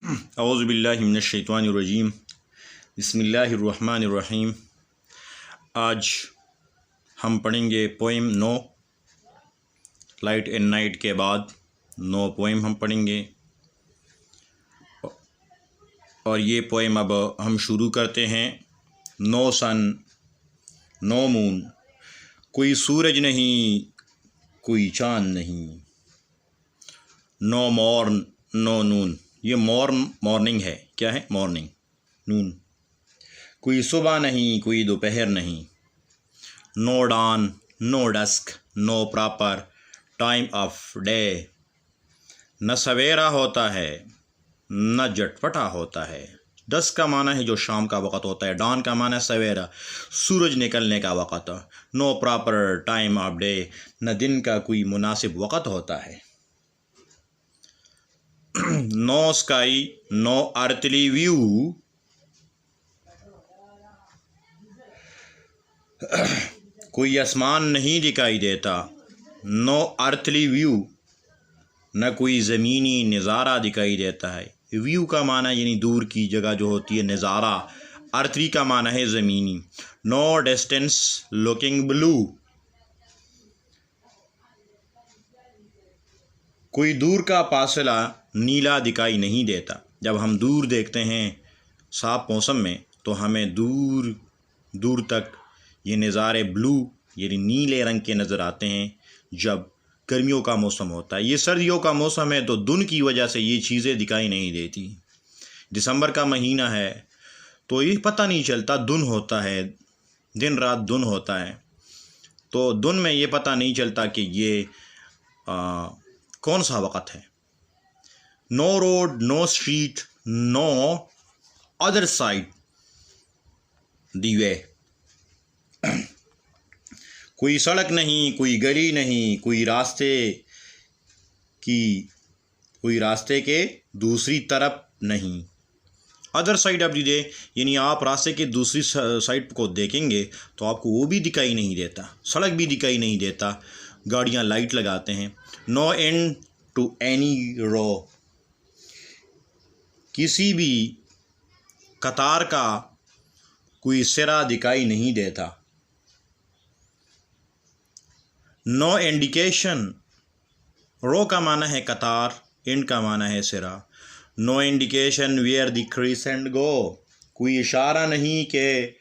औज़ुबिल्लाहि मिनश्शैतानिर्रजीम बिस्मिल्लाहिर्रहमानिर्रहीम। आज हम पढ़ेंगे पोएम 9 लाइट एंड नाइट के बाद 9 पोएम हम पढ़ेंगे और ये पोएम अब हम शुरू करते हैं। नो सन नो मून, कोई सूरज नहीं कोई चाँद नहीं। नो मॉर्न नो नून, ये मॉर्निंग है। क्या है? मॉर्निंग। नून, कोई सुबह नहीं कोई दोपहर नहीं। No dawn no dusk no proper time of day, न सवेरा होता है न झटपटा होता है। डस्क का माना है जो शाम का वक़्त होता है, डॉन का माना है सवेरा, सूरज निकलने का वक़्त। No proper time of day, न दिन का कोई मुनासिब वक़्त होता है। No sky no earthly view, कोई आसमान नहीं दिखाई देता। नो अर्थली व्यू, न कोई ज़मीनी नज़ारा दिखाई देता है। व्यू का माना यानी दूर की जगह जो होती है, नज़ारा। अर्थली का माना है ज़मीनी। नो डिस्टेंस लुकिंग ब्लू, कोई दूर का फासला नीला दिखाई नहीं देता। जब हम दूर देखते हैं साफ मौसम में तो हमें दूर दूर तक ये नज़ारे ब्लू यानी नीले रंग के नज़र आते हैं। जब गर्मियों का मौसम होता है, ये सर्दियों का मौसम है तो धुंध की वजह से ये चीज़ें दिखाई नहीं देती। दिसंबर का महीना है तो ये पता नहीं चलता, धुंध होता है, दिन रात धुंध होता है, तो धुंध में ये पता नहीं चलता कि ये कौन सा वक़्त है। No road no street no other side the way, कोई सड़क नहीं कोई गली नहीं, कोई रास्ते के दूसरी तरफ नहीं। Other side of the day यानी आप रास्ते के दूसरी साइड को देखेंगे तो आपको वो भी दिखाई नहीं देता, सड़क भी दिखाई नहीं देता, गाड़ियाँ लाइट लगाते हैं। No end to any row, किसी भी कतार का कोई सिरा दिखाई नहीं देता। नो इंडिकेशन, रो का माना है कतार, एंड का माना है सिरा। No indication where the crescent go, कोई इशारा नहीं कि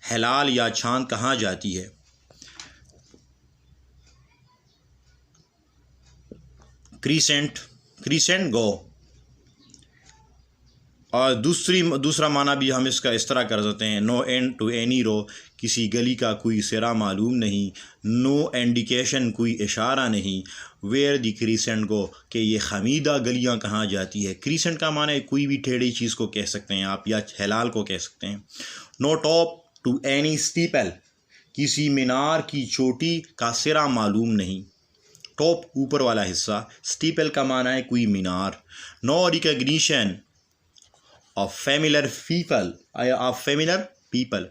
हिलाल या चाँद कहाँ जाती है। क्रिसेंट गो, और दूसरा माना भी हम इसका इस तरह कर सकते हैं। No end to any row, किसी गली का कोई सिरा मालूम नहीं। नो इंडिकेशन, कोई इशारा नहीं। वेयर द क्रीसेंट गो, कि ये खमीदा गलियां कहाँ जाती है। क्रीसेंट का माना है कोई भी टेढ़ी चीज़ को कह सकते हैं आप, या हिलाल को कह सकते हैं। No top to any steeple, किसी मीनार की चोटी का सिरा मालूम नहीं। टॉप ऊपर वाला हिस्सा, स्टीपल का माना है कोई मीनार। No recognition of familiar people,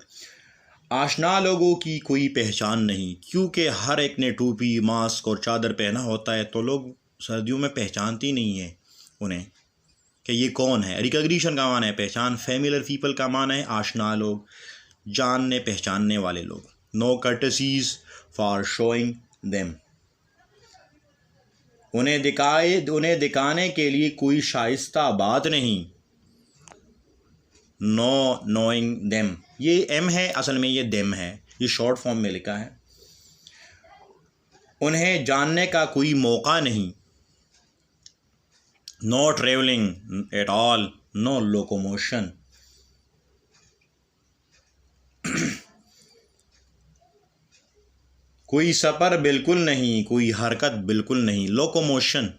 आशना लोगों की कोई पहचान नहीं, क्योंकि हर एक ने टोपी मास्क और चादर पहना होता है तो लोग सर्दियों में पहचानती नहीं है उन्हें कि ये कौन है। रिकग्निशन का माना है पहचान, फेमिलर पीपल का माना है आशना लोग, जानने पहचानने वाले लोग। नो कर्टसीज फॉर शोइंग देम, उन्हें दिखाने के लिए कोई शाइस्ता बात नहीं। नो नोइंग देम, ये एम है, असल में ये देम है, ये शॉर्ट फॉर्म में लिखा है। उन्हें जानने का कोई मौका नहीं। No travelling at all no locomotion, कोई सफ़र बिल्कुल नहीं कोई हरकत बिल्कुल नहीं। लोकोमोशन,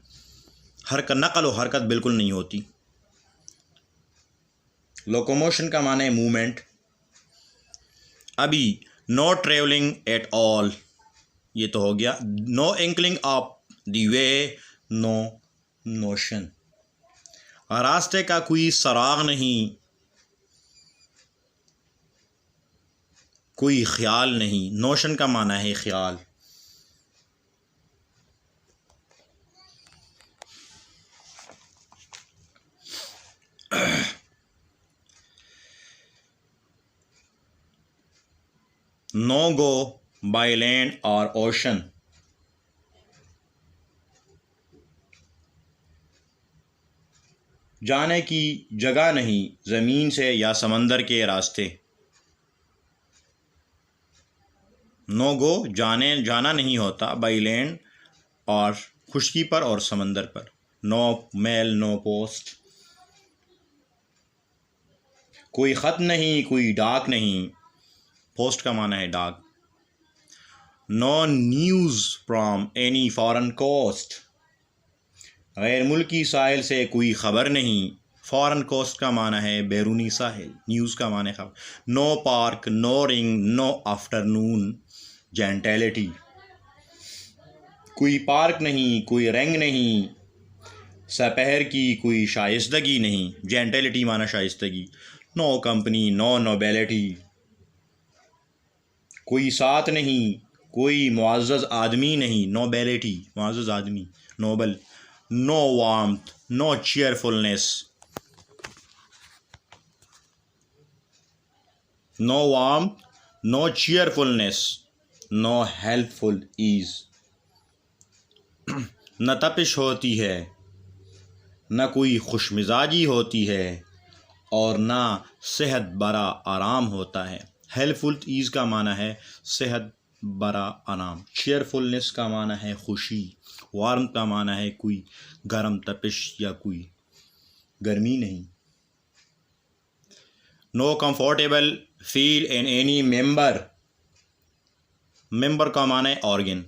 हरकत, नकल व हरकत बिल्कुल नहीं होती। लोकोमोशन का माना है मूवमेंट। अभी नो ट्रेवलिंग एट ऑल, ये तो हो गया। No inkling of the way no notion, रास्ते का कोई सराग नहीं कोई ख्याल नहीं। नोशन का माना है ख्याल। नो गो बाय लैंड और ओशन, जाने की जगह नहीं ज़मीन से या समंदर के रास्ते। नो गो जाना नहीं होता, बाई लैंड और खुशकी पर और समंदर पर। नो मेल नो पोस्ट, कोई ख़त नहीं कोई डाक नहीं, पोस्ट का माना है डाक। No news from any foreign coast, गैर मुल्की साहिल से कोई ख़बर नहीं। फॉरेन कोस्ट का माना है बैरूनी साहिल, न्यूज़ का माना है खबर। No park no ring no afternoon gentility, कोई पार्क नहीं कोई रंग नहीं, सपहर की कोई शाइस्तगी नहीं। जेंटेलिटी माना शाइस्तगी। नो कंपनी नो नोबेलिटी, कोई साथ नहीं कोई मुअज़्ज़ज़ आदमी नहीं। नोबेलिटी मुअज़्ज़ज़ आदमी, noble. No warmth no cheerfulness, no warmth no cheerfulness, no helpful ease, न तपिश होती है न कोई खुशमिजाजी होती है और ना सेहत बरा आराम होता है। हेल्पफुल ईज़ का माना है सेहत बरा आराम। चीयरफुलनेस का माना है खुशी। वार्म का माना है कोई गर्म तपिश या कोई गर्मी नहीं। No comfortable feel in any member, member का माना है ऑर्गन।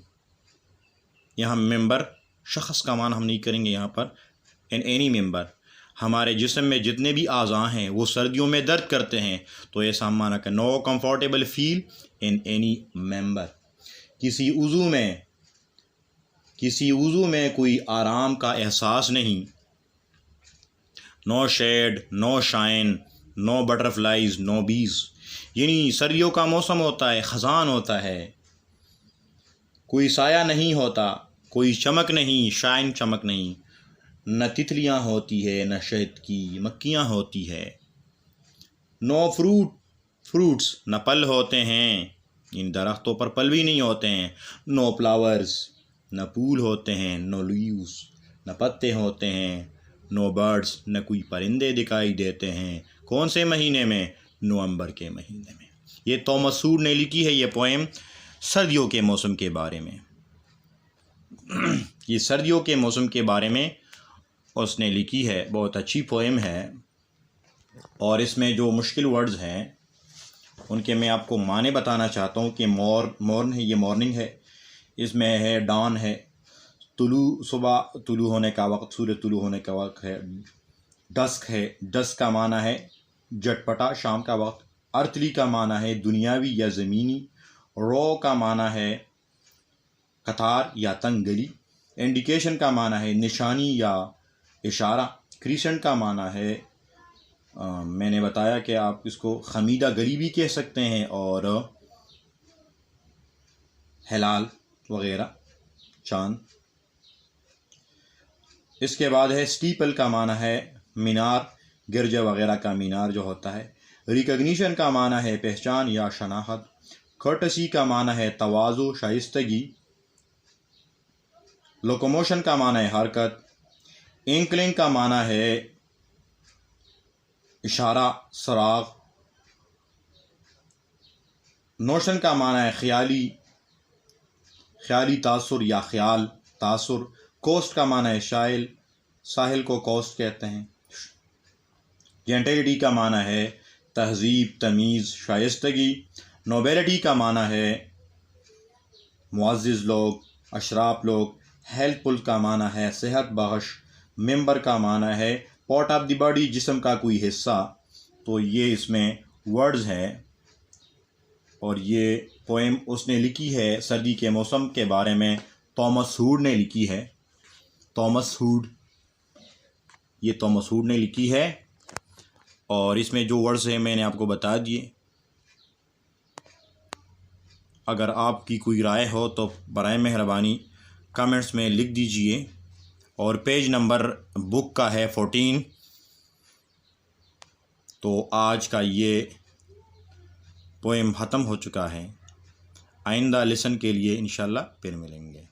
यहाँ मेंबर शख्स का माना हम नहीं करेंगे यहाँ पर। इन एनी मेंबर, हमारे जिस्म में जितने भी आज़ा हैं वो सर्दियों में दर्द करते हैं, तो ऐसा हम माना कि no comfortable feel in any member, किसी उज़ू में कोई आराम का एहसास नहीं। No shade no shine no butterflies no bees, यानी सर्दियों का मौसम होता है, ख़ज़ान होता है, कोई साया नहीं होता, कोई चमक नहीं, शाइन चमक नहीं, न तितलियाँ होती है न शहद की मक्खियाँ होती है। नो फ्रूट्स, न फल होते हैं, इन दरख्तों पर फल भी नहीं होते हैं। नो फ्लावर्स, न फूल होते हैं। नो लीव्स, न पत्ते होते हैं। नो बर्ड्स, न कोई परिंदे दिखाई देते हैं। कौन से महीने में? नवंबर के महीने में। ये थॉमस हूड ने लिखी है ये पोएम सर्दियों के मौसम के बारे में। ये सर्दियों के मौसम के बारे में उसने लिखी है, बहुत अच्छी पोएम है। और इसमें जो मुश्किल वर्ड्स हैं उनके मैं आपको माने बताना चाहता हूँ कि मॉर्न है, ये मॉर्निंग है, इसमें है डॉन है, सुबह तुलू होने का वक्त, सूरज तुलू होने का वक्त है। डस्क है, डस्क का माना है झटपटा शाम का वक्त। अर्थली का माना है दुनियावी या ज़मीनी। रो का माना है कतार या तंग गली। इंडिकेशन का माना है निशानी या इशारा। क्रीसेंट का माना है मैंने बताया कि आप इसको खमीदा गली भी कह सकते हैं और हिलाल वगैरह, चांद। इसके बाद है स्टीपल का माना है मीनार, गिरजा वगैरह का मीनार जो होता है। रिकग्निशन का माना है पहचान या शनाख्त। कर्टसी का माना है तवाज़ु शाइस्तगी। लोकोमोशन का माना है हरकत। इंकलिंग का माना है इशारा, सराग। नोशन का माना है ख्याली तासुर या ख्याल, तासुर। कोस्ट का माना है साहिल को कोस्ट कहते हैं। जेंटिलिटी का माना है तहजीब, तमीज़, शाइस्तगी। नोबेलिटी का माना है मुअज़्ज़िज़ लोग, अशराफ लोग। हेल्पफुल का माना है सेहत बख्श। मेंबर का माना है पार्ट ऑफ द बॉडी, जिस्म का कोई हिस्सा। तो ये इसमें वर्ड्स हैं और ये पोएम उसने लिखी है सर्दी के मौसम के बारे में, थॉमस हूड ने लिखी है। थॉमस हूड ने लिखी है और इसमें जो वर्ड्स हैं मैंने आपको बता दिए। अगर आपकी कोई राय हो तो बराए मेहरबानी कमेंट्स में लिख दीजिए। और पेज नंबर बुक का है 14। तो आज का ये पोएम ख़त्म हो चुका है। आइंदा लेसन के लिए इंशाल्लाह फिर मिलेंगे।